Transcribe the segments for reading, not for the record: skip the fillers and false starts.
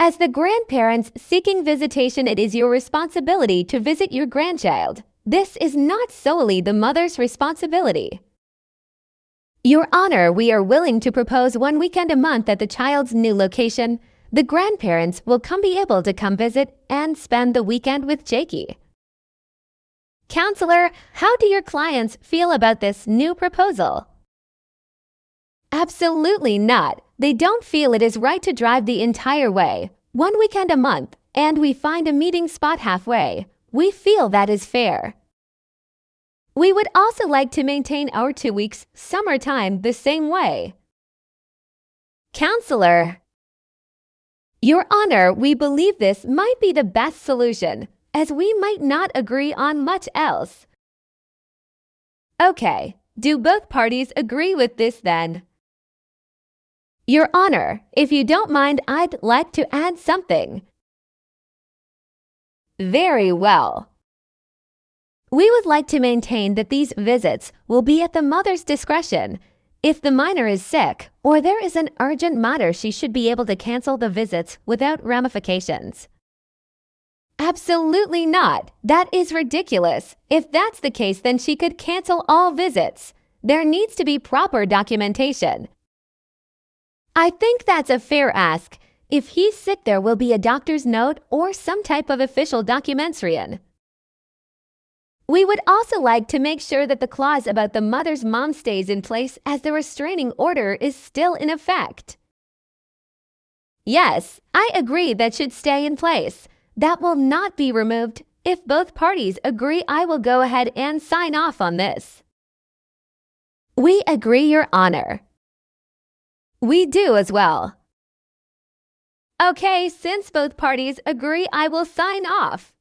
As the grandparents seeking visitation, it is your responsibility to visit your grandchild. This is not solely the mother's responsibility. Your Honor, we are willing to propose one weekend a month at the child's new location. The grandparents will be able to come visit and spend the weekend with Jakey. Counselor, how do your clients feel about this new proposal? Absolutely not. They don't feel it is right to drive the entire way, one weekend a month, and we find a meeting spot halfway. We feel that is fair. We would also like to maintain our 2 weeks summertime the same way. Counselor, Your Honor, we believe this might be the best solution, as we might not agree on much else. Okay, do both parties agree with this then? Your Honor, if you don't mind, I'd like to add something. Very well. We would like to maintain that these visits will be at the mother's discretion. If the minor is sick or there is an urgent matter, she should be able to cancel the visits without ramifications. Absolutely not. That is ridiculous. If that's the case, then she could cancel all visits. There needs to be proper documentation. I think that's a fair ask. If he's sick, there will be a doctor's note or some type of official documentarian. We would also like to make sure that the clause about the mother's mom stays in place, as the restraining order is still in effect. Yes, I agree that should stay in place. That will not be removed. If both parties agree, I will go ahead and sign off on this. We agree, Your Honor. We do as well. Okay, since both parties agree, I will sign off.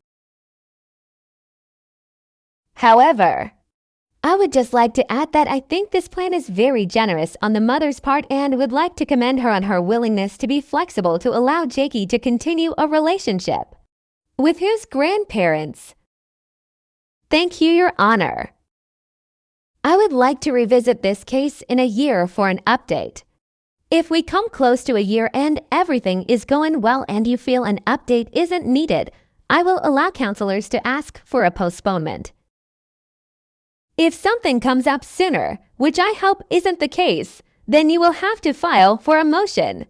However, I would just like to add that I think this plan is very generous on the mother's part and would like to commend her on her willingness to be flexible to allow Jakey to continue a relationship with his grandparents. Thank you, Your Honor. I would like to revisit this case in a year for an update. If we come close to a year and everything is going well and you feel an update isn't needed, I will allow counselors to ask for a postponement. If something comes up sooner, which I hope isn't the case, then you will have to file for a motion.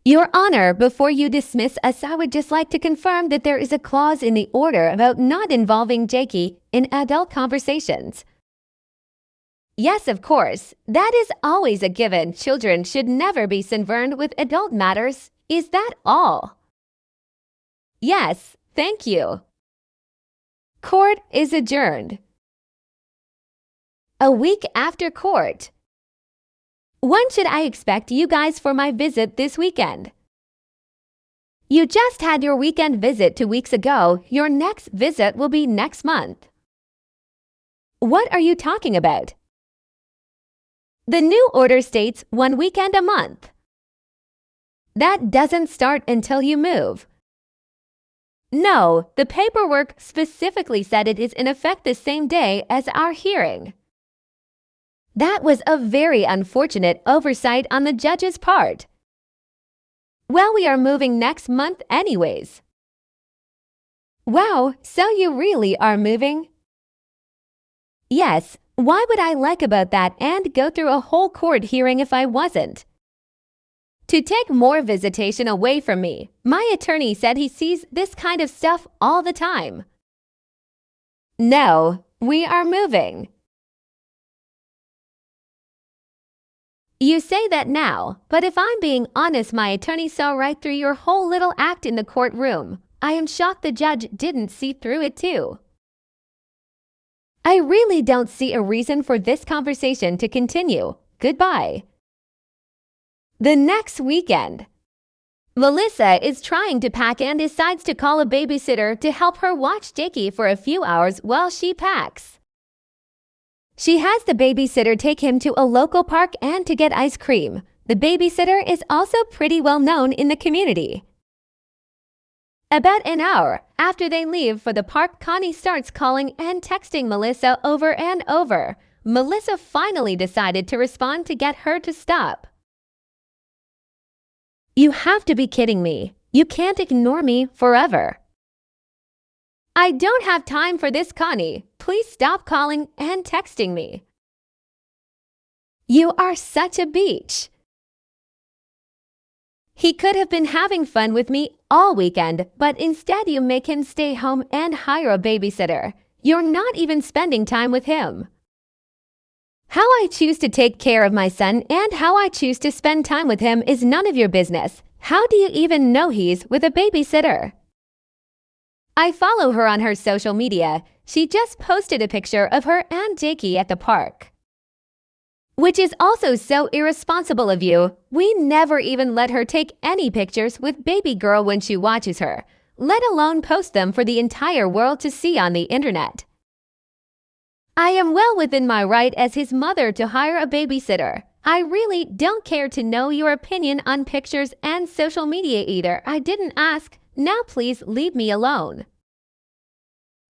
Your Honor, before you dismiss us, I would just like to confirm that there is a clause in the order about not involving Jakey in adult conversations. Yes, of course. That is always a given. Children should never be concerned with adult matters. Is that all? Yes, thank you. Court is adjourned. A week after court. When should I expect you guys for my visit this weekend? You just had your weekend visit 2 weeks ago. Your next visit will be next month. What are you talking about? The new order states 1 weekend a month. That doesn't start until you move. No, the paperwork specifically said it is in effect the same day as our hearing. That was a very unfortunate oversight on the judge's part. Well, we are moving next month anyways. Wow, so you really are moving? Yes, why would I lie about that and go through a whole court hearing if I wasn't? To take more visitation away from me. My attorney said he sees this kind of stuff all the time. No, we are moving. You say that now, but if I'm being honest, my attorney saw right through your whole little act in the courtroom. I am shocked the judge didn't see through it too. I really don't see a reason for this conversation to continue. Goodbye. The next weekend. Melissa is trying to pack and decides to call a babysitter to help her watch Jakey for a few hours while she packs. She has the babysitter take him to a local park and to get ice cream. The babysitter is also pretty well known in the community. About an hour after they leave for the park, Connie starts calling and texting Melissa over and over. Melissa finally decided to respond to get her to stop. You have to be kidding me. You can't ignore me forever. I don't have time for this, Connie. Please stop calling and texting me. You are such a beach. He could have been having fun with me all weekend, but instead you make him stay home and hire a babysitter. You're not even spending time with him. How I choose to take care of my son and how I choose to spend time with him is none of your business. How do you even know he's with a babysitter? I follow her on her social media. She just posted a picture of her and Jakey at the park. Which is also so irresponsible of you. We never even let her take any pictures with baby girl when she watches her, let alone post them for the entire world to see on the internet. I am well within my right as his mother to hire a babysitter. I really don't care to know your opinion on pictures and social media either. I didn't ask. Now please leave me alone.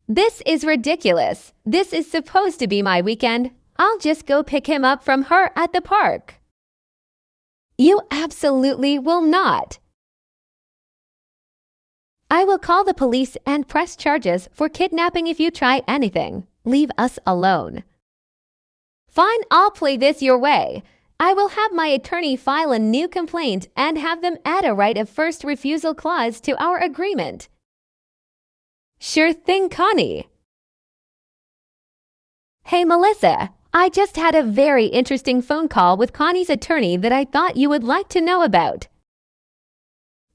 This is ridiculous. This is supposed to be my weekend. I'll just go pick him up from her at the park. You absolutely will not. I will call the police and press charges for kidnapping if you try anything. Leave us alone. Fine, I'll play this your way. I will have my attorney file a new complaint and have them add a right of first refusal clause to our agreement. Sure thing, Connie. Hey, Melissa, I just had a very interesting phone call with Connie's attorney that I thought you would like to know about.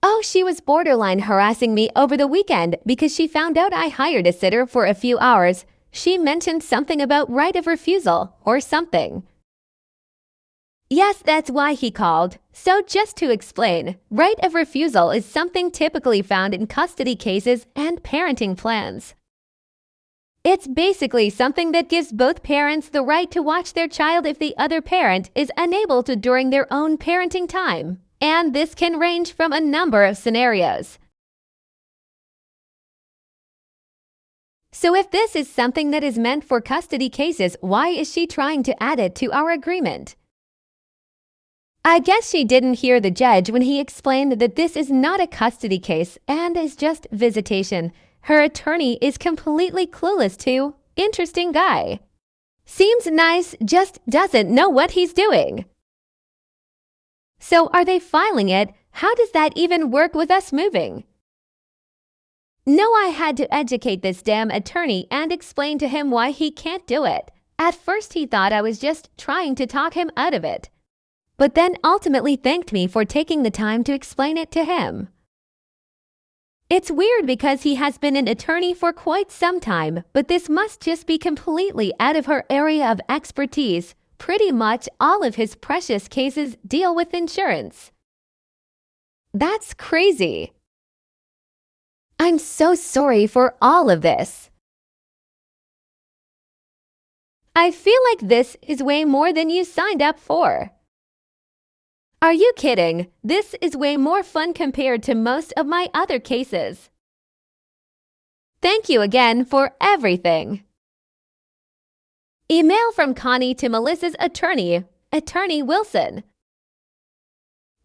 Oh, she was borderline harassing me over the weekend because she found out I hired a sitter for a few hours. She mentioned something about right of refusal or something. Yes, that's why he called. So just to explain, right of refusal is something typically found in custody cases and parenting plans. It's basically something that gives both parents the right to watch their child if the other parent is unable to during their own parenting time. And this can range from a number of scenarios. So if this is something that is meant for custody cases, why is she trying to add it to our agreement? I guess she didn't hear the judge when he explained that this is not a custody case and is just visitation. Her attorney is completely clueless too. Interesting guy. Seems nice, just doesn't know what he's doing. So are they filing it? How does that even work with us moving? No, I had to educate this damn attorney and explain to him why he can't do it. At first he thought I was just trying to talk him out of it, but then ultimately thanked me for taking the time to explain it to him. It's weird because he has been an attorney for quite some time, but this must just be completely out of her area of expertise. Pretty much all of his precious cases deal with insurance. That's crazy. I'm so sorry for all of this. I feel like this is way more than you signed up for. Are you kidding? This is way more fun compared to most of my other cases. Thank you again for everything. Email from Connie to Melissa's attorney, Attorney Wilson.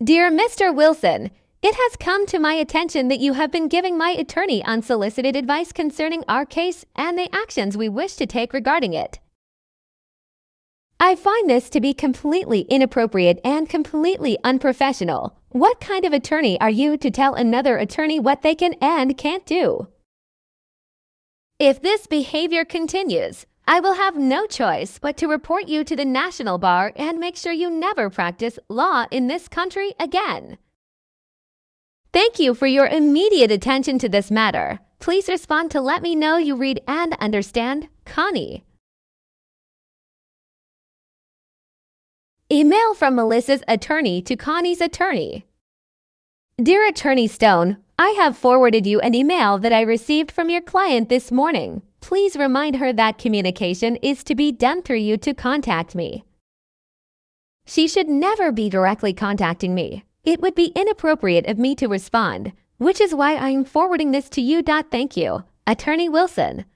Dear Mr. Wilson, it has come to my attention that you have been giving my attorney unsolicited advice concerning our case and the actions we wish to take regarding it. I find this to be completely inappropriate and completely unprofessional. What kind of attorney are you to tell another attorney what they can and can't do? If this behavior continues, I will have no choice but to report you to the National Bar and make sure you never practice law in this country again. Thank you for your immediate attention to this matter. Please respond to let me know you read and understand, Connie. Email from Melissa's attorney to Connie's attorney. Dear Attorney Stone, I have forwarded you an email that I received from your client this morning. Please remind her that communication is to be done through you to contact me. She should never be directly contacting me. It would be inappropriate of me to respond, which is why I am forwarding this to you. Thank you, Attorney Wilson.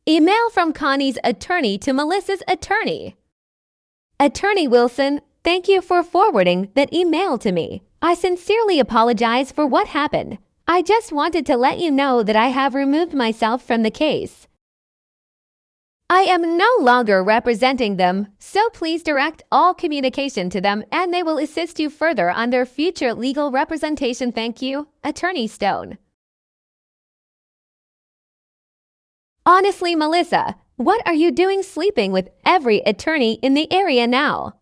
Email from Connie's attorney to Melissa's attorney. Attorney Wilson, Thank you for forwarding that email to me. I sincerely apologize for what happened. I just wanted to let you know that I have removed myself from the case. I am no longer representing them, so please direct all communication to them and they will assist you further on their future legal representation. Thank you, Attorney Stone. Honestly, Melissa, what are you doing sleeping with every attorney in the area now?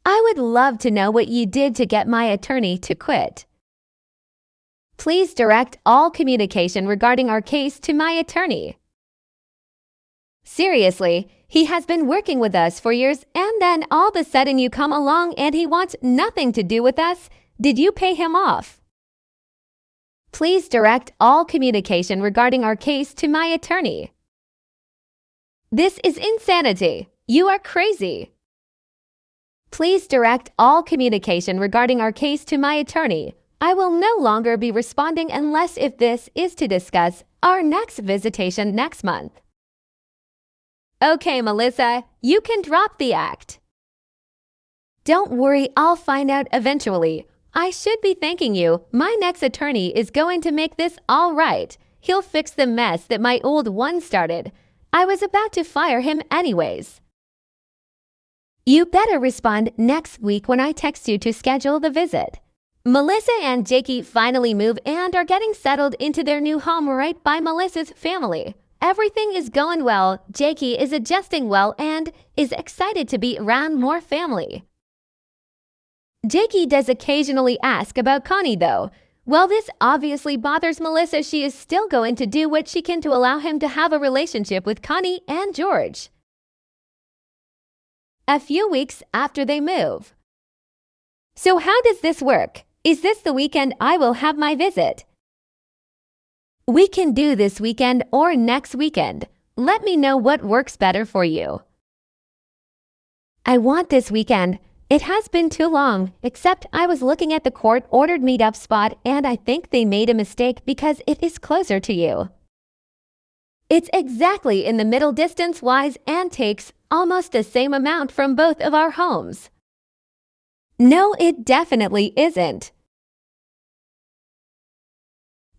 I would love to know what you did to get my attorney to quit. Please direct all communication regarding our case to my attorney. Seriously, he has been working with us for years and then all of a sudden you come along and he wants nothing to do with us. Did you pay him off? Please direct all communication regarding our case to my attorney. This is insanity. You are crazy. Please direct all communication regarding our case to my attorney. I will no longer be responding unless if this is to discuss our next visitation next month. Okay, Melissa, you can drop the act. Don't worry, I'll find out eventually. I should be thanking you. My next attorney is going to make this all right. He'll fix the mess that my old one started. I was about to fire him anyways. You better respond next week when I text you to schedule the visit. Melissa and Jakey finally move and are getting settled into their new home right by Melissa's family. Everything is going well, Jakey is adjusting well and is excited to be around more family. Jakey does occasionally ask about Connie though. While this obviously bothers Melissa, she is still going to do what she can to allow him to have a relationship with Connie and George. A few weeks after they move. So how does this work? Is this the weekend I will have my visit? We can do this weekend or next weekend. Let me know what works better for you. I want this weekend. It has been too long, except I was looking at the court-ordered meetup spot and I think they made a mistake because it is closer to you. It's exactly in the middle distance-wise and takes almost the same amount from both of our homes. No, it definitely isn't.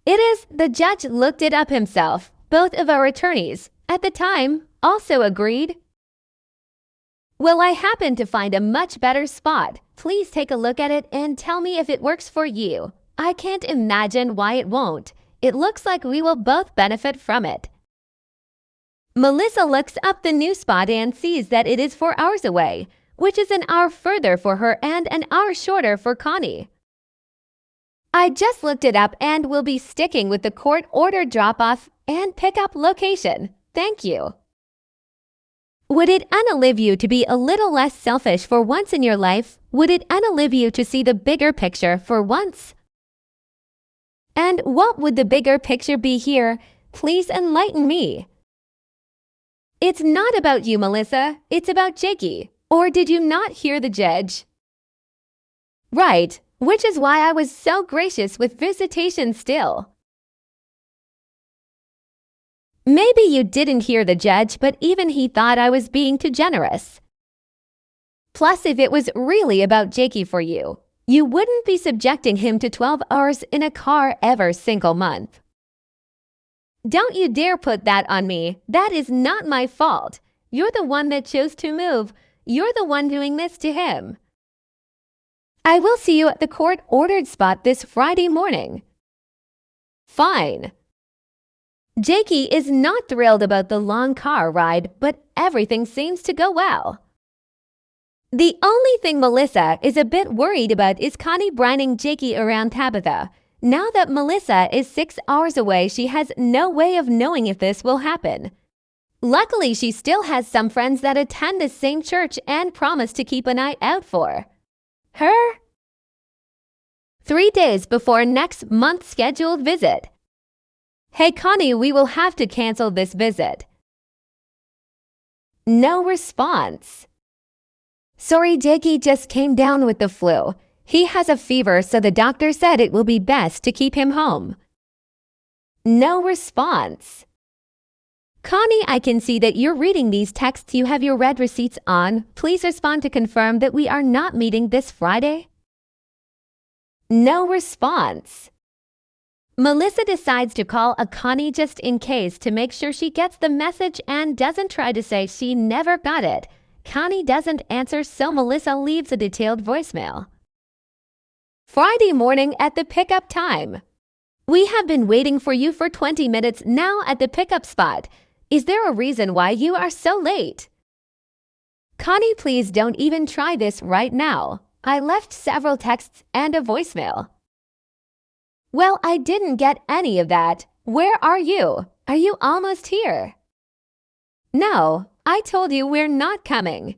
It is. The judge looked it up himself. Both of our attorneys, at the time, also agreed. Well, I happen to find a much better spot. Please take a look at it and tell me if it works for you. I can't imagine why it won't. It looks like we will both benefit from it. Melissa looks up the new spot and sees that it is 4 hours away, which is an hour further for her and an hour shorter for Connie. I just looked it up and will be sticking with the court-ordered drop-off and pick-up location. Thank you. Would it unalive you to be a little less selfish for once in your life? Would it unalive you to see the bigger picture for once? And what would the bigger picture be here? Please enlighten me. It's not about you, Melissa. It's about Jakey. Or did you not hear the judge? Right. Which is why I was so gracious with visitation still. Maybe you didn't hear the judge, but even he thought I was being too generous. Plus, if it was really about Jakey for you, you wouldn't be subjecting him to 12 hours in a car every single month. Don't you dare put that on me. That is not my fault. You're the one that chose to move. You're the one doing this to him. I will see you at the court-ordered spot this Friday morning. Fine. Jakey is not thrilled about the long car ride, but everything seems to go well. The only thing Melissa is a bit worried about is Connie brining Jakey around Tabitha. Now that Melissa is 6 hours away, she has no way of knowing if this will happen. Luckily, she still has some friends that attend the same church and promise to keep an eye out for her. 3 days before next month's scheduled visit. Hey Connie, we will have to cancel this visit. No response. Sorry, Jakey just came down with the flu. He has a fever, so the doctor said it will be best to keep him home. No response. Connie, I can see that you're reading these texts. You have your red receipts on. Please respond to confirm that we are not meeting this Friday. No response. Melissa decides to call a Connie just in case to make sure she gets the message and doesn't try to say she never got it. Connie doesn't answer, so Melissa leaves a detailed voicemail. Friday morning at the pickup time. We have been waiting for you for 20 minutes now at the pickup spot. Is there a reason why you are so late? Connie, please don't even try this right now. I left several texts and a voicemail. Well, I didn't get any of that. Where are you? Are you almost here? No, I told you we're not coming.